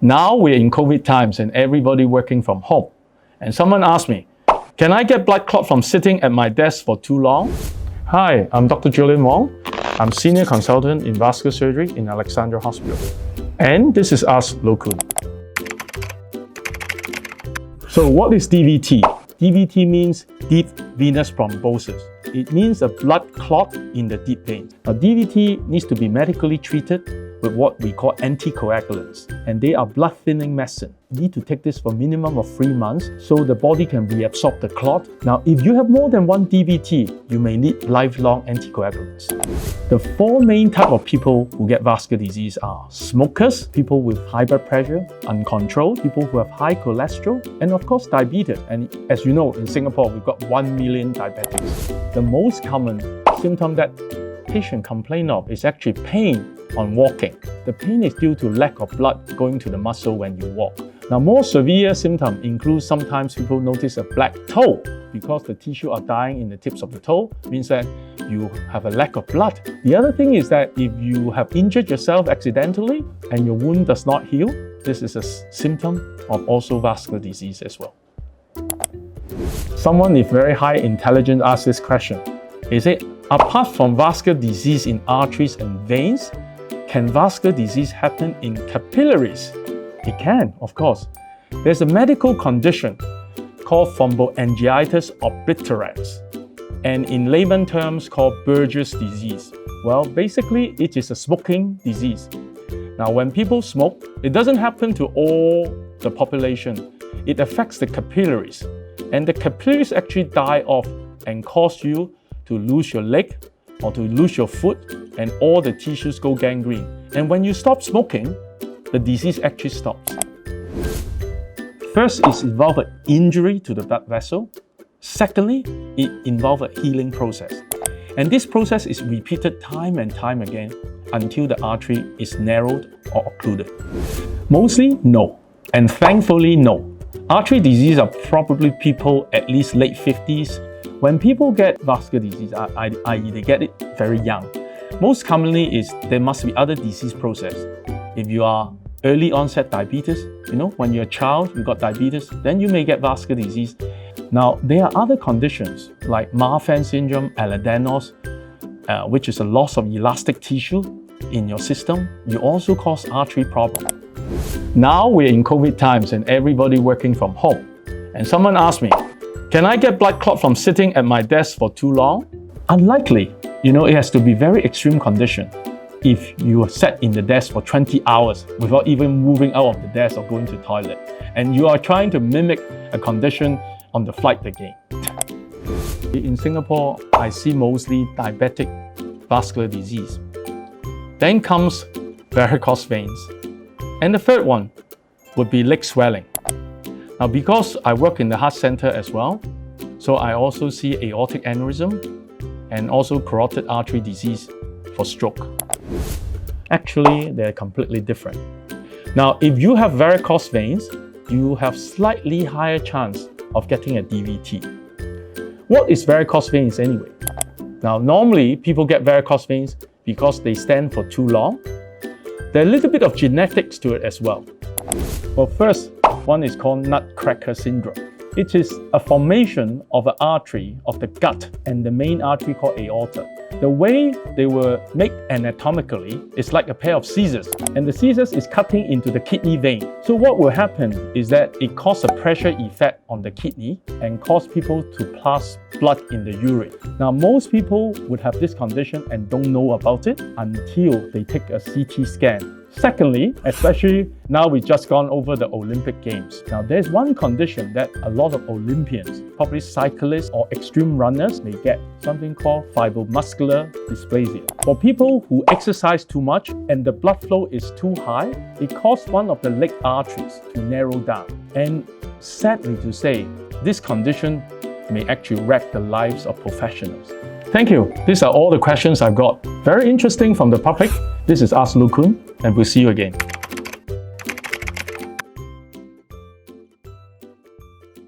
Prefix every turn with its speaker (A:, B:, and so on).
A: Now we're in COVID times and everybody working from home. And someone asked me, can I get blood clot from sitting at my desk for too long? Hi, I'm Dr. Julian Wong. I'm Senior Consultant in Vascular Surgery in Alexandra Hospital. And this is us, Lokun. So what is DVT? DVT means deep venous thrombosis. It means a blood clot in the deep vein. Now, DVT needs to be medically treated with what we call anticoagulants, and they are blood thinning medicine. You need to take this for a minimum of 3 months so the body can reabsorb the clot. Now, if you have more than one DVT, you may need lifelong anticoagulants. The 4 main types of people who get vascular disease are smokers, people with high blood pressure, uncontrolled, people who have high cholesterol, and of course diabetes. And as you know, in Singapore, we've got 1 million diabetics. The most common symptom that patients complain of is actually pain on walking. The pain is due to lack of blood going to the muscle when you walk. Now, more severe symptoms include sometimes people notice a black toe because the tissue are dying in the tips of the toe, means that you have a lack of blood. The other thing is that if you have injured yourself accidentally and your wound does not heal, this is a symptom of also vascular disease as well. Someone with very high intelligence asked this question. Is it, apart from vascular disease in arteries and veins, can vascular disease happen in capillaries? It can, of course. There's a medical condition called thromboangiitis obliterans, and in layman terms called Burgess disease. Well, basically, it is a smoking disease. Now, when people smoke, it doesn't happen to all the population. It affects the capillaries, and the capillaries actually die off and cause you to lose your leg or to lose your foot, and all the tissues go gangrene. And when you stop smoking, the disease actually stops. First, it involves an injury to the blood vessel. Secondly, it involves a healing process. And this process is repeated time and time again until the artery is narrowed or occluded. Mostly, no. And thankfully, no. Artery disease are probably people at least late 50s. When people get vascular disease, i.e. they get it very young, most commonly is there must be other disease process. If you are early onset diabetes, when you're a child, you got diabetes, then you may get vascular disease. Now, there are other conditions like Marfan syndrome, Ehlers-Danlos, which is a loss of elastic tissue in your system. You also cause artery problem. Now we're in COVID times and everybody working from home. And someone asked me, can I get blood clot from sitting at my desk for too long? Unlikely. It has to be very extreme condition. If you sat in the desk for 20 hours without even moving out of the desk or going to the toilet, and you are trying to mimic a condition on the flight again. In Singapore, I see mostly diabetic vascular disease. Then comes varicose veins. And the third one would be leg swelling. Now, because I work in the heart center as well, so I also see aortic aneurysm and also carotid artery disease for stroke. Actually, they're completely different. Now, if you have varicose veins, you have slightly higher chance of getting a DVT. What is varicose veins anyway? Now, normally people get varicose veins because they stand for too long. There are a little bit of genetics to it as well. Well, first, one is called Nutcracker Syndrome. It is a formation of an artery of the gut and the main artery called aorta. The way they were made anatomically is like a pair of scissors, and the scissors is cutting into the kidney vein. So what will happen is that it causes a pressure effect on the kidney and cause people to pass blood in the urine. Now, most people would have this condition and don't know about it until they take a CT scan. Secondly, especially now we've just gone over the Olympic Games. Now, there's one condition that a lot of Olympians, probably cyclists or extreme runners, may get, something called fibromuscular dysplasia. For people who exercise too much and the blood flow is too high, it causes one of the leg arteries to narrow down. And sadly to say, this condition may actually wreck the lives of professionals. Thank you. These are all the questions I've got. Very interesting from the public. This is Ask Lokun, and we'll see you again.